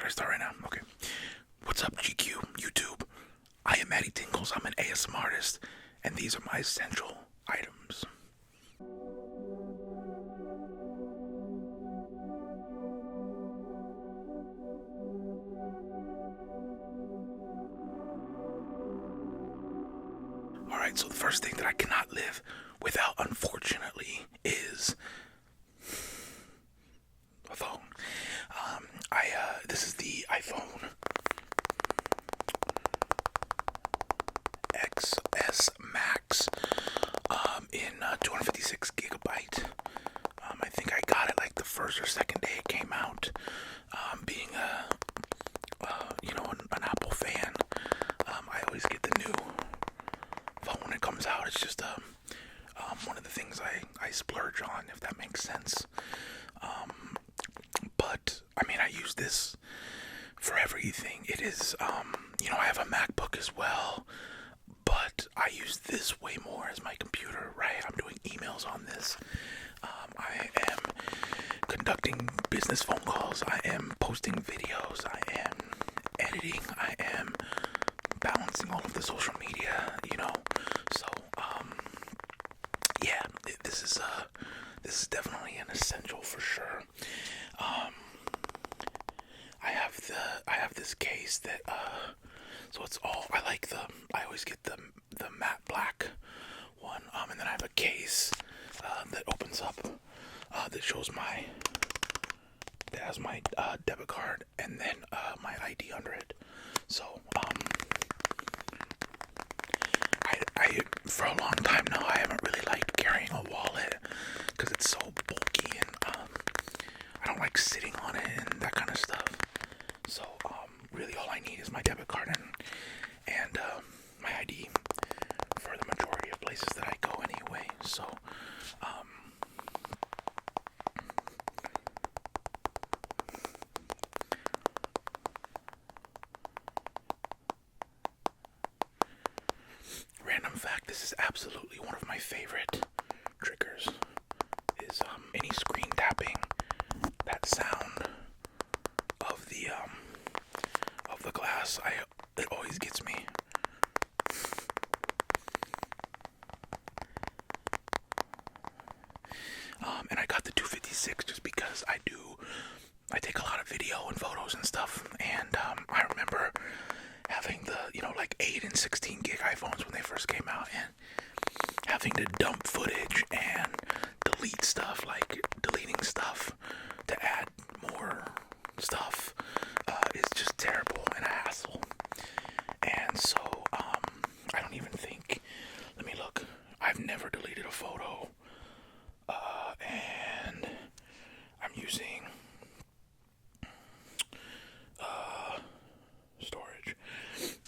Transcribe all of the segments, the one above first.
Should I start right now? Okay. What's up, GQ, YouTube? I am MattyTingles. I'm an ASMR artist, and these are my essential items. Alright, so the first thing that I cannot live without, unfortunately, is a phone. This is the iPhone XS Max in 256 gigabyte. I think I got it like the first or second day it came out. Being an Apple fan, I always get the new phone when it comes out. It's just one of the things I splurge on, if that makes sense. But I mean, I use this for everything. It is, I have a MacBook as well, but I use this way more as my computer, right? I'm doing emails on this. I am conducting business phone calls. I am posting videos. I am editing. I am balancing all of the social media, So, yeah, this is definitely an essential for sure. I have this case that so it's all I always get the matte black one, and then I have a case that opens up that has my debit card and then my ID under it. So I for a long time now I haven't really liked carrying a wallet because it's so bulky and I don't like sitting on it and that kind of stuff. So really all I need is my debit card and my ID for the majority of places that I go anyway. So random fact, this is absolutely one of my favorite triggers, is any screen tapping. That sound of the glass, it always gets me. And I got the 256 just because I take a lot of video and photos and stuff, and I remember having the 8 and 16 gig iPhones when they first came out, and having to dump footage and delete stuff, like deleting stuff to add more stuff is just terrible and a hassle. And so I don't even think, let me look, I've never deleted a photo, and I'm using storage.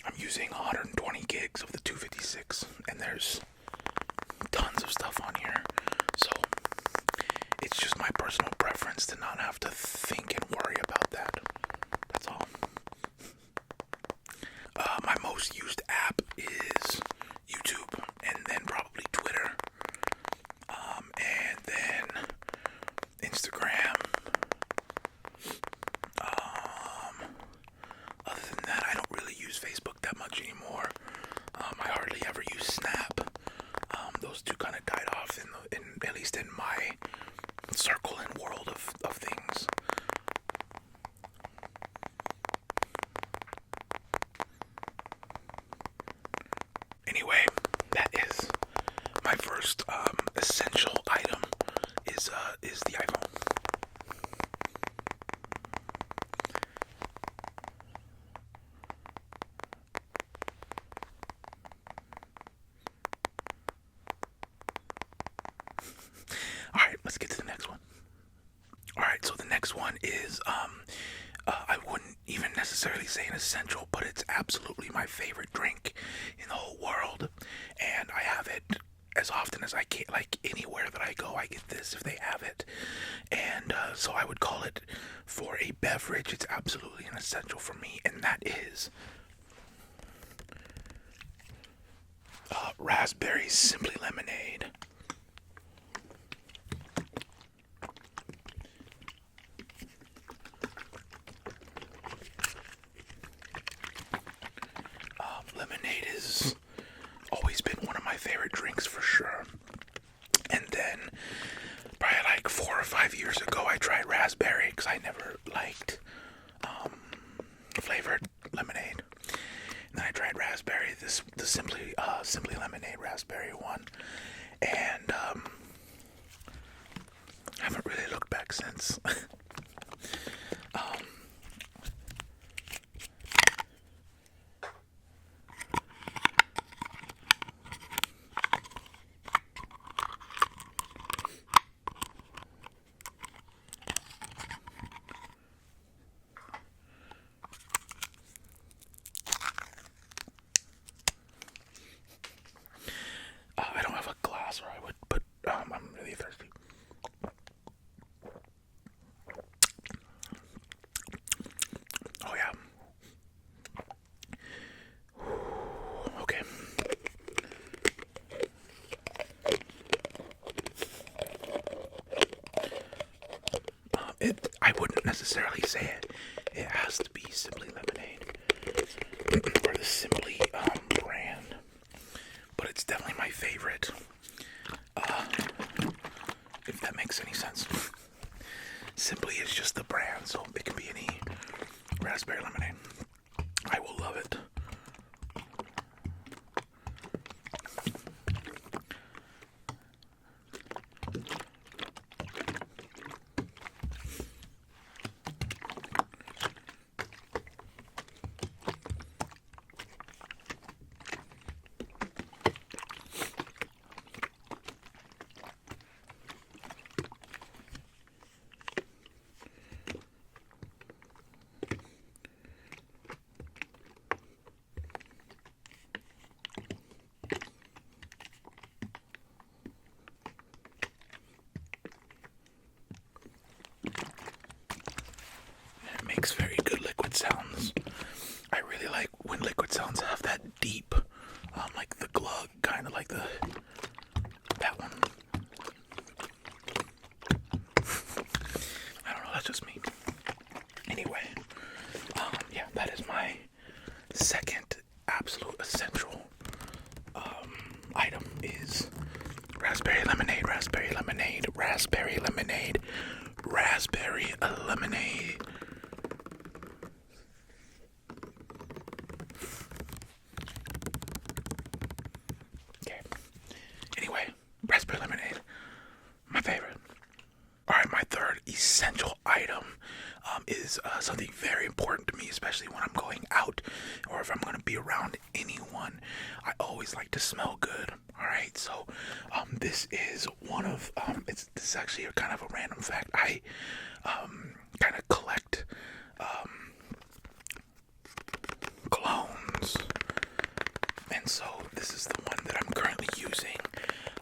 I'm using 120 gigs of the 256, and there's tons of stuff on here. So it's just my personal preference to not have to think and worry about that. That's all. My most used app is YouTube, and then probably Twitter, and then Instagram. Other than that, I don't really use Facebook that much anymore. I hardly ever use Snap. Those two kind of died off in at least in my circle and world of things. Anyway, that is my first essential item is the iPhone. Alright, let's get to the next one. Alright, so the next one is, I wouldn't even necessarily say an essential, but it's absolutely my favorite drink in the whole world. And I have it as often as I can, like anywhere that I go, I get this if they have it. And so I would call it, for a beverage, it's absolutely an essential for me, and that is raspberry Simply Lemonade. Simply Lemonade Raspberry one, and haven't really looked back since. I don't have a glass, or I would, but I'm really thirsty. Oh yeah. Okay. I wouldn't necessarily say it has to be Simply Lemonade or the Simply brand, but it's definitely my favorite. If that makes any sense. Simply is just the brand, so it can be any raspberry lemonade. I will love it. Makes very good liquid sounds. I really like when liquid sounds have that deep, like the glug, kind of like that one. I don't know, that's just me. Anyway, yeah, that is my second absolute essential item is raspberry lemonade, raspberry lemonade, raspberry lemonade, raspberry lemonade. Raspberry lemonade, my favorite. Alright, my third essential item is something very important to me, especially when I'm going out or if I'm going to be around anyone. I always like to smell good. Alright, so this is one of, this is actually a kind of a random fact. I kind of collect colognes, and so this is the one that I'm currently using.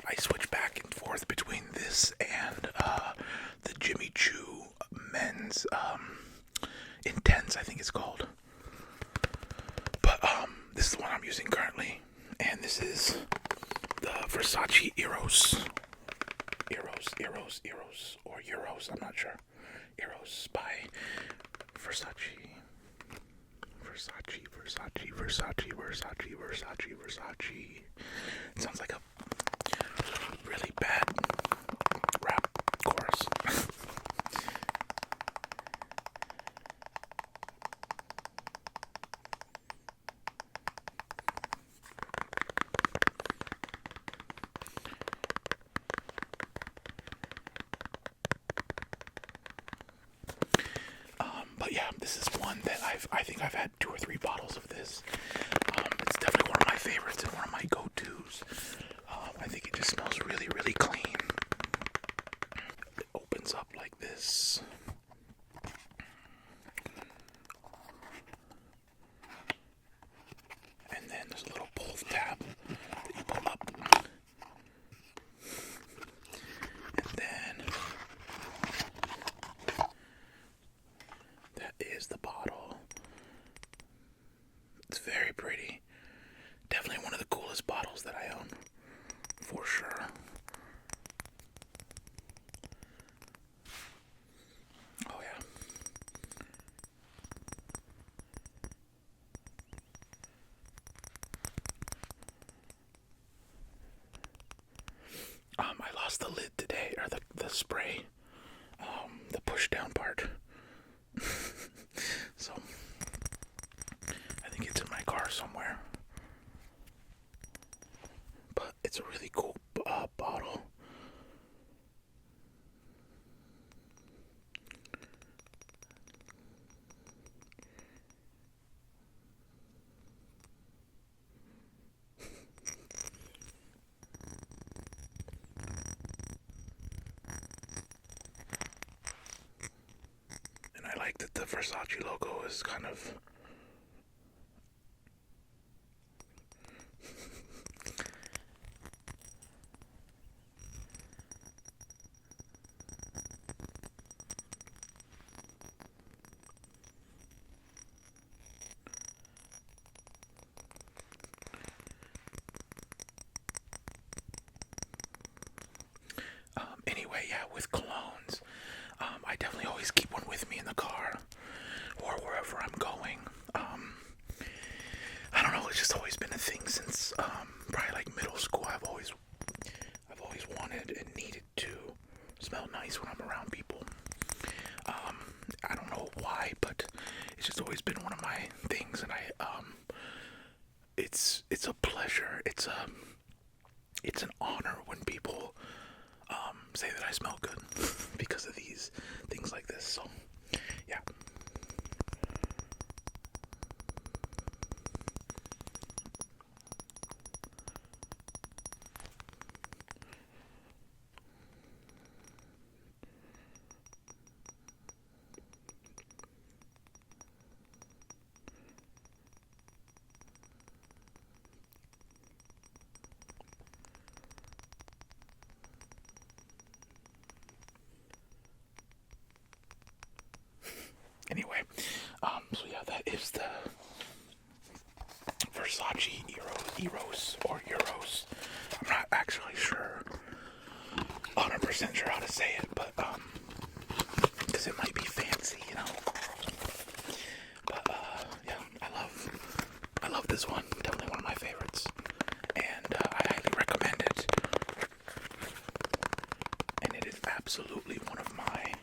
I switch back and forth between this and the Jimmy Choo men's Intense, I think it's called. But this is the one I'm using currently, and this is the Versace Eros. Eros, or Euros, I'm not sure. Eros by Versace. It sounds like a really bad rap chorus. But yeah, this is one that I think I've had 2 or 3 bottles of this. It's definitely one of my favorites and one of my go-tos. I think it just smells really, really clean. It opens up like this. And then there's a little pull tab that you pull up. And then that is the bottle. It's very pretty. Definitely one of the coolest bottles that I own. For sure. Oh yeah. I lost the lid today, or the spray, the push down part. So I think it's in my car somewhere. it's a really cool bottle. And I like that the Versace logo is kind of anyway, yeah, with colognes, I definitely always keep one with me in the car or wherever I'm going. I don't know, it's just always been a thing since probably like middle school. I've always wanted and needed to smell nice when I'm around people. I don't know why, but it's just always been one of my things, and it's a pleasure. It's an honor when people say that I smell good because of these things like this. So, yeah. Anyway, so yeah, that is the Versace Eros or Euros. I'm not actually sure, 100% sure how to say it, but because it might be fancy, you know. But yeah, I love this one. Definitely one of my favorites, and I highly recommend it. And it is absolutely one of my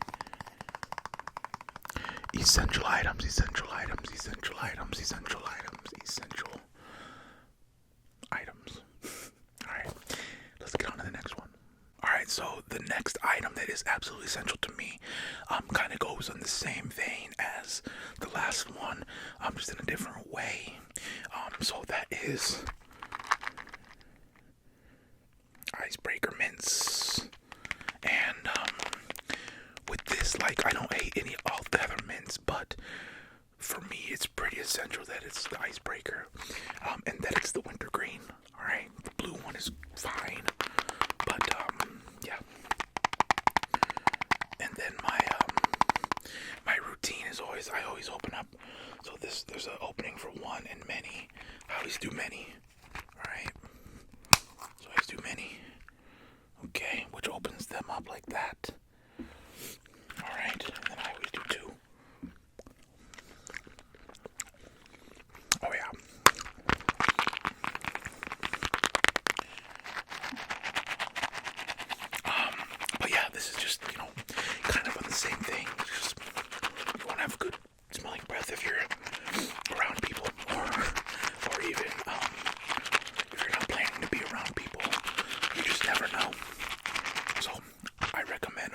essential items. Alright, let's get on to the next one. Alright, so the next item that is absolutely essential to me kind of goes in the same vein as the last one, just in a different way. So that is Icebreaker mints. And with this, like, I don't hate any all the other mints, but for me it's pretty essential that it's the Icebreaker, and that it's the wintergreen. Alright, the blue one is fine, but yeah. And then my routine is always, I always open up, so there's an opening for one and many. I always do many. Alright, so I always do many. Okay, which opens them up like that. Alright, and then I always do two. Oh yeah. But yeah, this is just, you know, kind of on the same thing. It's just, you want to have good smelling breath if you're around people, or even if you're not planning to be around people. You just never know. So I recommend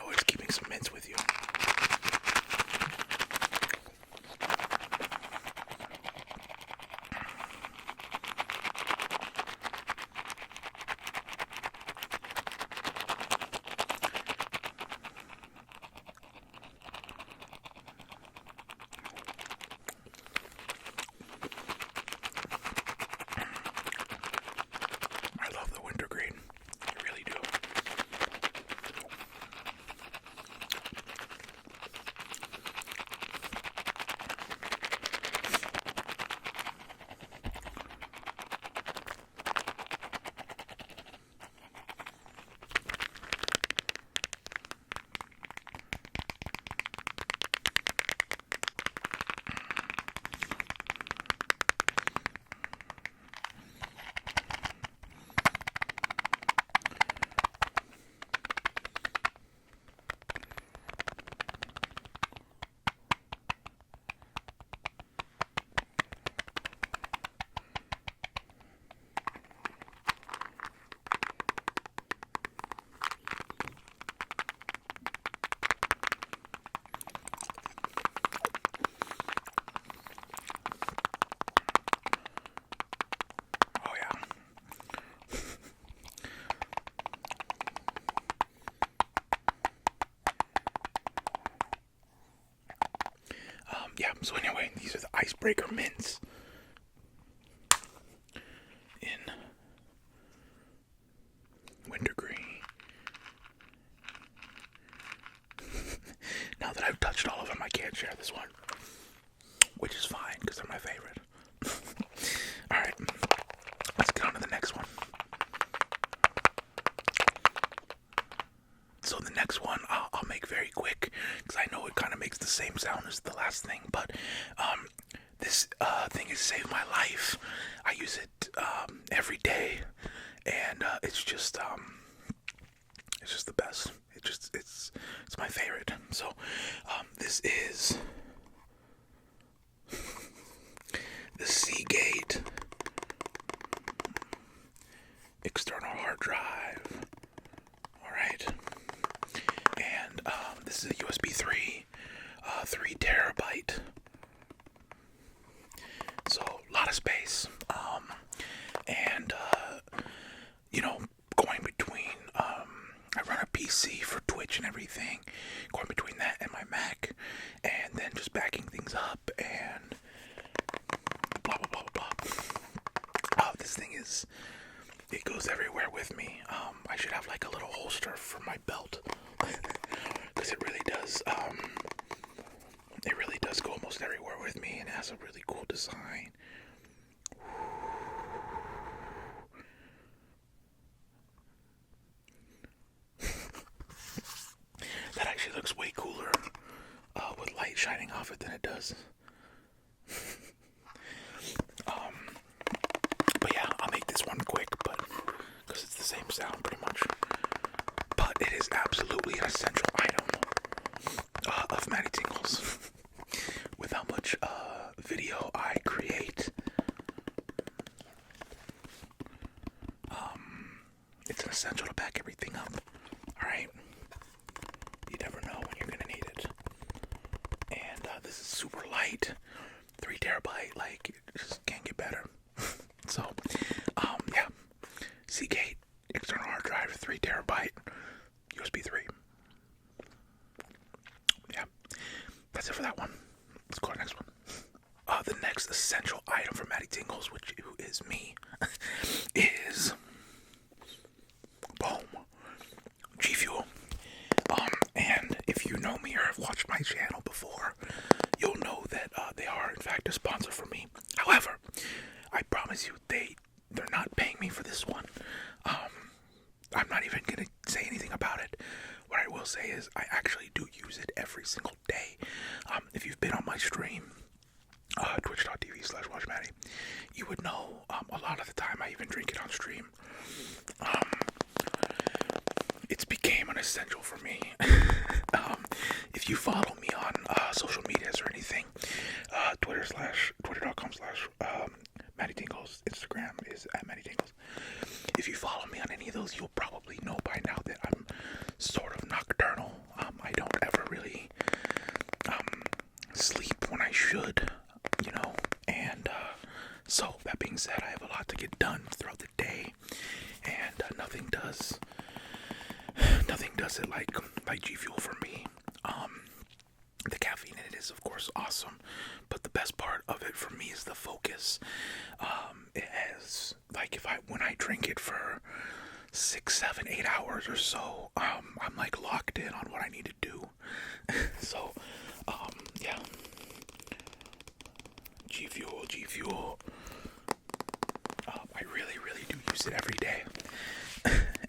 So anyway, these are the Icebreaker mints in wintergreen. Now that I've touched all of them, I can't share this one, which is fine because they're my favorite. Alright, let's get on to the next one. So the next one I'll make very quick because I know it kind of makes the same sound as the last thing, but this thing has saved my life. I use it every day, and it's just the best. It's my favorite. So this is the Seagate external hard drive. Alright. And this is a USB 3, 3 terabyte. So a lot of space. And you know, going between I run a PC for Twitch and everything, going between that and my Mac, and then just backing things up and blah blah blah blah blah. This thing it goes everywhere with me. I should have like a little holster for my belt because it really does go almost everywhere with me, and it has a really cool design. That actually looks way cooler with light shining off it than it does. But yeah, I'll make this one quick, but because it's the same sound pretty much. But it is absolutely an essential item of MattyTingles. With how much video I create, it's an essential to back everything up. Alright? You never know when you're gonna need it. And this is super light. 3 terabyte, like, it just can't get better. So, yeah. Seagate, external hard drive, 3 terabyte, USB 3. Yeah. That's it for that one. Let's go to the next one. The next essential item for MattyTingles, which is me, is boom, G Fuel. And if you know me or have watched my channel before, you'll know that they are in fact a sponsor for me. However, I promise you they're not paying me for this one. I'm not even gonna say anything about it. What I will say is I actually do use it every single day. If you've been on my stream, twitch.tv/WatchMatty, you would know a lot of the time I even drink it on stream. It's became an essential for me. If you follow me on social medias or anything, twitter.com/MattyTingles, Instagram is @MattyTingles. If you follow me on any of those, you'll probably know by now that I'm sort of nocturnal. I don't ever really sleep when I should, you know, and so that being said, I have a lot to get done throughout the day, and nothing does it like G Fuel for me. The caffeine in it is of course awesome, but the best part of it for me is the focus. It has, like, when I drink it for 6, 7, 8 hours or so, I'm like locked in on what I need to do. So yeah, G Fuel. I really do use it every day.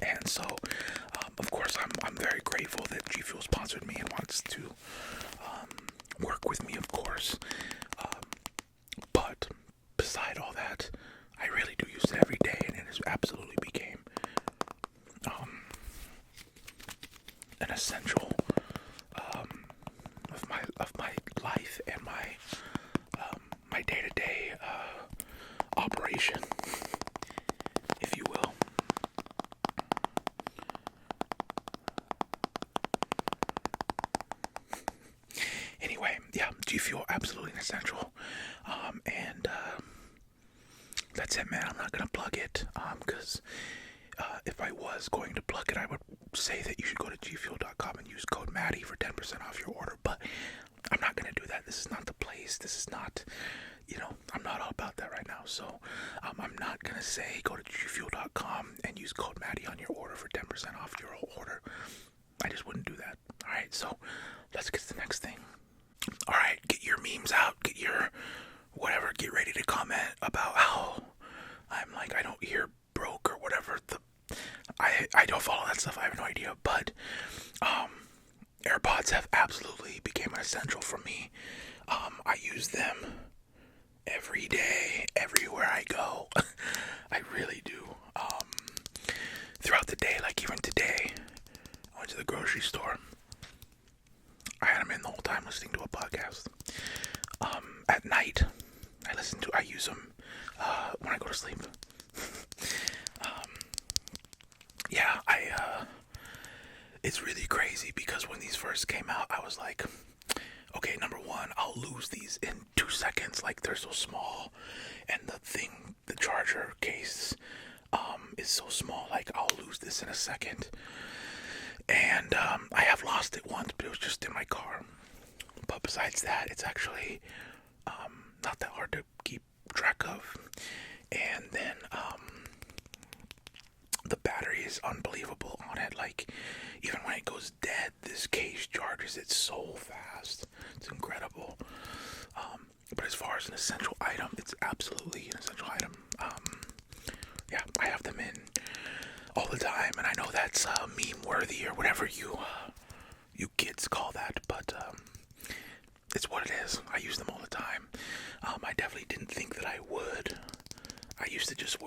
And so of course I'm very grateful that G Fuel sponsored me and wants to work with me, of course. But beside all that, I really do use it every day, and it has absolutely became an essential of my life and my day-to-day operation, if you will. Anyway, yeah, G Fuel, absolutely an essential. And that's it, man. I'm not gonna plug it because if I was going to plug it, I would say that you should go to gfuel.com and use code Matty for 10% off your order, but I'm not going to do that. This is not the place. This is not, I'm not all about that right now. So I'm not going to say go to gfuel.com and use code Matty on your order for 10% off your whole order. I just wouldn't do that. All right, so let's get to the next thing. All right, get your memes out, get your whatever, get ready to comment about how I'm like, I don't hear broke or whatever. I don't follow that stuff. I have no idea, but AirPods have absolutely became an essential for me. I use them every day, everywhere I go. I really do. Throughout the day, like even today, I went to the grocery store. I had them in the whole time listening to a podcast. At night, I use them when I go to sleep. It's really crazy because when these first came out, I was like, okay, number one, I'll lose these in 2 seconds. Like, they're so small, and the charger case, is so small. Like, I'll lose this in a second. And I have lost it once, but it was just in my car. But besides that, it's actually not that hard to keep track of. And then the battery is unbelievable on it. Like, even when it goes dead, this case charges it so fast. It's incredible. But as far as an essential item, it's absolutely an essential item. I have them in all the time, and I know that's meme worthy or whatever you kids call that, but it's what it is. I use them all the time. I definitely didn't think that I would. I used to just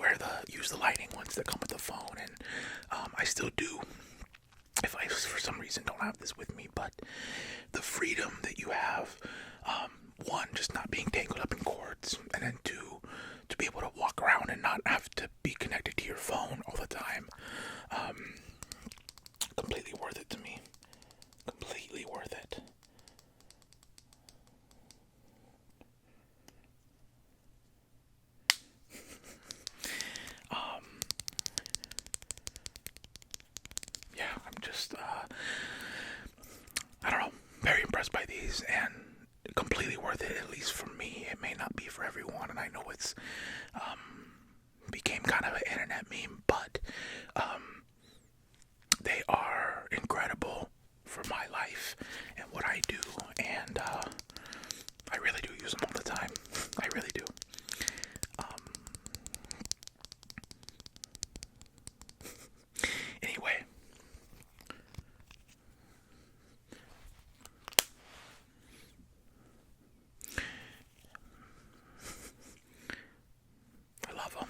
use the lightning ones that come with the phone, and I still do if I for some reason don't have this with me. But the freedom that you have, one, just not being tangled up in cords, and then two, to be able to walk around and not have to be connected to your phone all the time, completely worth it to me. Completely worth it. I'm just, I don't know, very impressed by these, and completely worth it, at least for me. It may not be for everyone, and I know it's, became kind of an internet meme, but, they are incredible for my life and what I do, and, I really do use them all the time. I really do. Anyway. I love them.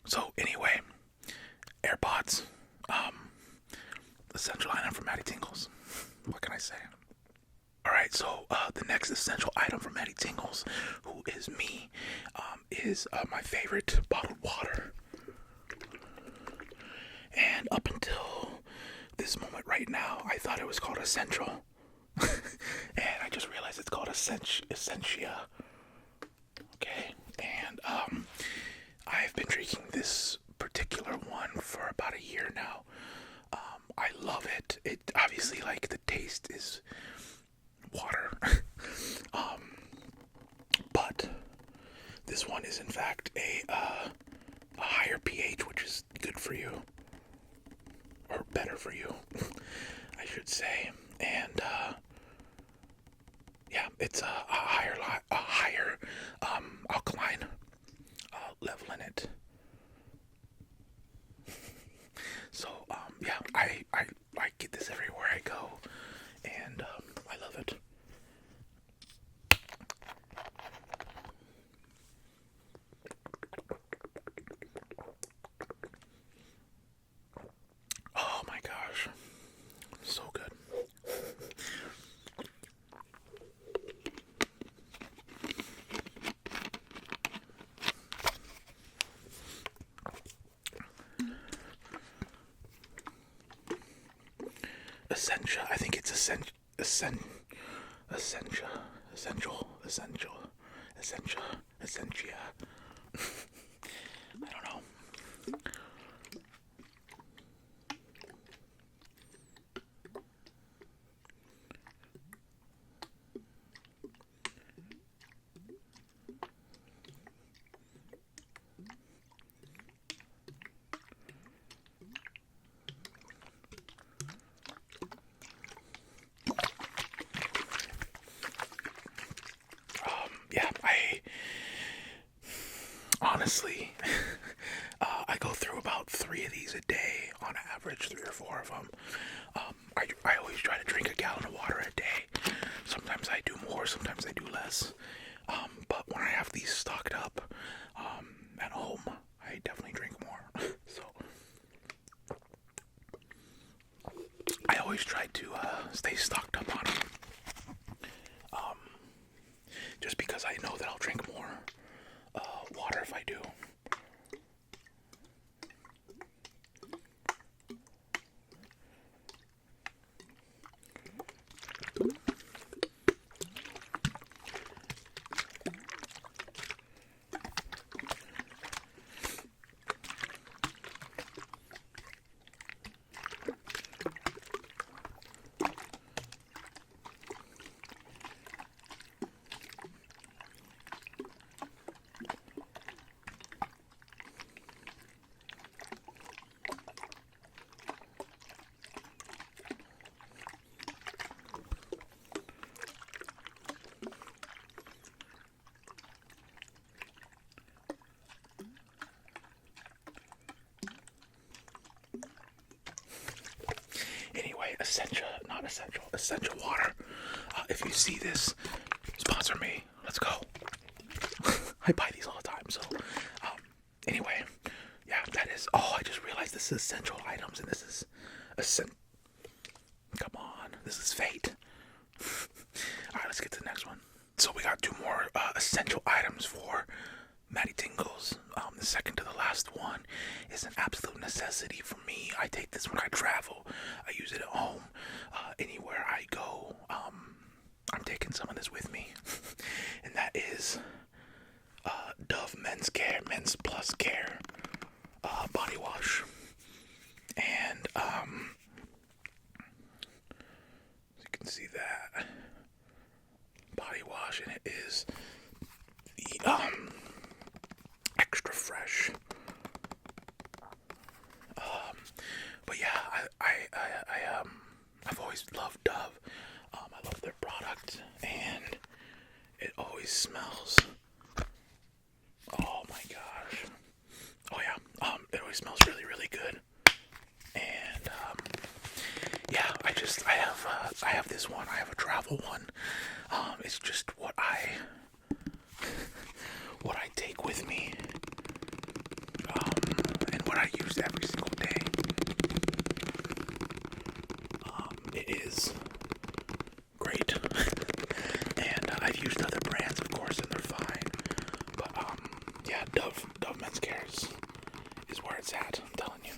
So anyway, AirPods, essential item for MattyTingles. What can I say? Alright, so the next essential item for MattyTingles, who is me, is my favorite bottled water. And up until this moment right now, I thought it was called Essential. And I just realized it's called Sencha. Okay, and I've been drinking this particular one for about a year now. I love it. It obviously, like, the taste is water. But this one is in fact a higher pH, which is good for you, or better for you, I should say. And it's a higher alkaline level in it. So I get this everywhere I go, and I love it. Oh my gosh, so good. Sencha, I think it's Sencha. Honestly, I go through about 3 of these a day on average, 3 or 4 of them. I always try to drink a gallon of water a day. Sometimes I do more, sometimes I do less. But when I have these stocked up at home, I definitely drink more. So I always try to stay stocked up on them. Just because I know that I'll drink more water if I do. Anyway, essential water. If you see this, sponsor me. Let's go. I buy these all the time. So, anyway, yeah, that is. Oh, I just realized this is essential items, and this is Come on, this is fate. All right, let's get to the next one. So we got 2 more essential items for MattyTingles. The second to the last one is an absolute necessity for me. I take this when I travel. I use it at home. Anywhere I go, I'm taking some of this with me. And that is Dove Men's Plus Care body wash. And you can see that body wash, and it is the extra fresh. But yeah, I've always loved Dove. I love their product, and it always smells. Oh my gosh. Oh yeah. It always smells really, really good. And yeah, I have this one. I have a travel one. It's just what I take with me, and what I use every single day. It is great, and I've used other brands, of course, and they're fine. But yeah, Dove Men's Care is where it's at. I'm telling you.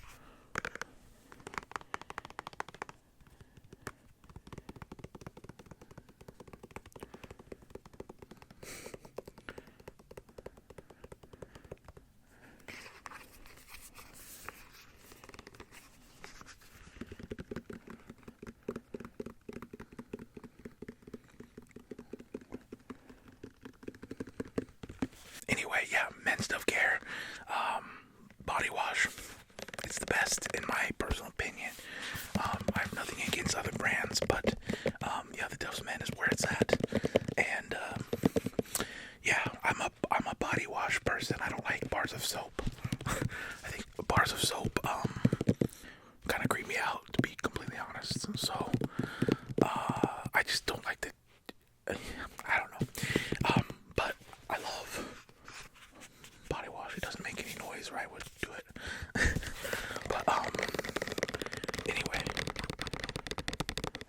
Anyway, yeah, Men's Dove Care body wash. It's the best in my personal opinion. I have nothing against other brands, but yeah, the Dove's Men is where it's at. And yeah, I'm a body wash person. I don't like bars of soap. I think bars of soap kind of creep me out, to be completely honest. So I just don't like the. I don't know. But I love body wash. It doesn't make any noise, or I would do it. But anyway,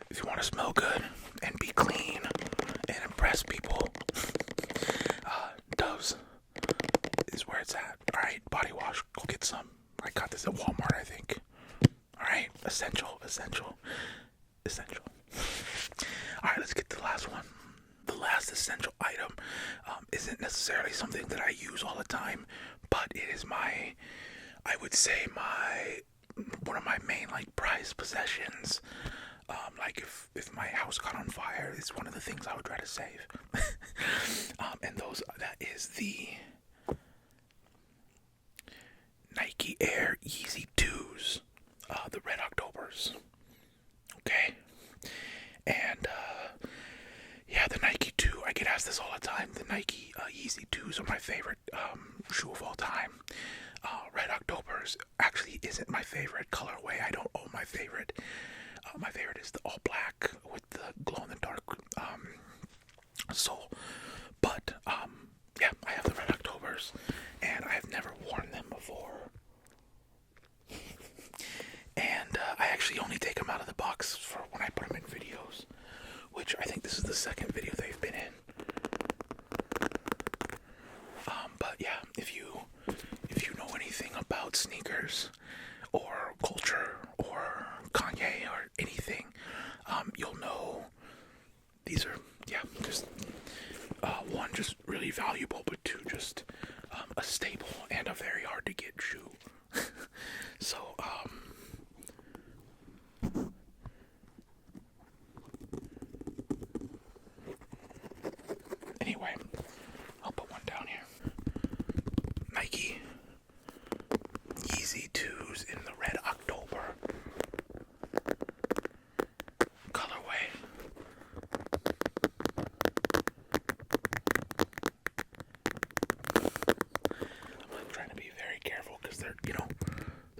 if you want to smell good and be clean and impress people, Dove's is where it's at. All right, body wash. Go get some. I got this at Walmart, I think. All right, essential. All right, let's get to the last one. The last essential item isn't necessarily something that I use all the time, but it is I would say one of my main prized possessions. Like if my house caught on fire, it's one of the things I would try to save. And that is the Nike Air Yeezy 2s, the Red Octobers. Okay, and yeah, the Nike 2. I get asked this all the time. The Nike Yeezy 2s are my favorite shoe of all time. Red Octobers actually isn't my favorite colorway. I don't own my favorite. My favorite is the all black with the glow in the dark sole. But yeah, I have the Red Octobers, and I have never worn them before. And I actually only take them out of the box for when I put them in videos, which I think this is the second video they've been in. But yeah, if you know anything about sneakers or culture or Kanye or anything, you'll know these are, yeah, just one, just really valuable, but two, just a staple and a very hard to get shoe. So anyway, I'll put one down here. Nike Yeezy 2s in the Red October colorway. I'm trying to be very careful because they're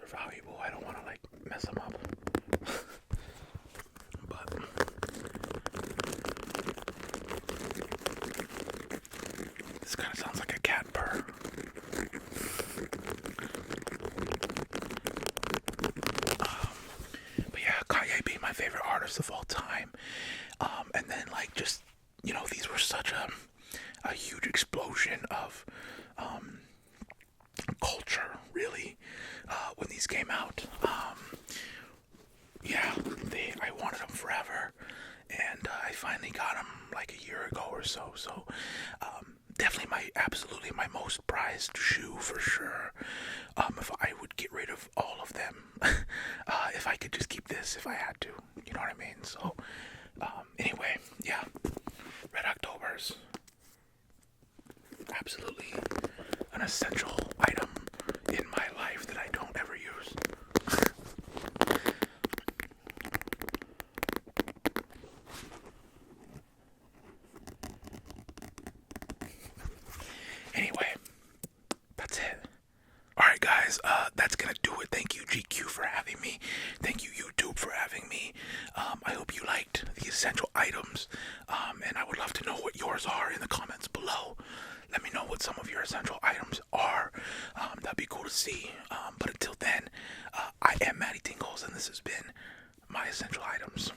valuable. I don't want to mess them up. But this kind of sounds like a cat purr. But yeah, Kanye being my favorite artist of all time. And then these were such a huge explosion of culture, really, when these came out. Yeah, I wanted them forever, and I finally got them like a year ago or so. So definitely absolutely my most prized shoe for sure. If I would get rid of all of them, if I could just keep this, if I had to, you know what I mean? So anyway, yeah, Red Octobers, absolutely an essential item in my life that I don't ever use. Anyway, that's it. Alright guys, that's gonna do it. Thank you GQ for having me. Thank you YouTube for having me. I hope you liked the essential items, and I would love to know what yours are in the comments below. Let me know what some of your essential items are. That'd be cool to see. But until then, I am MattyTingles, and this has been my essential items.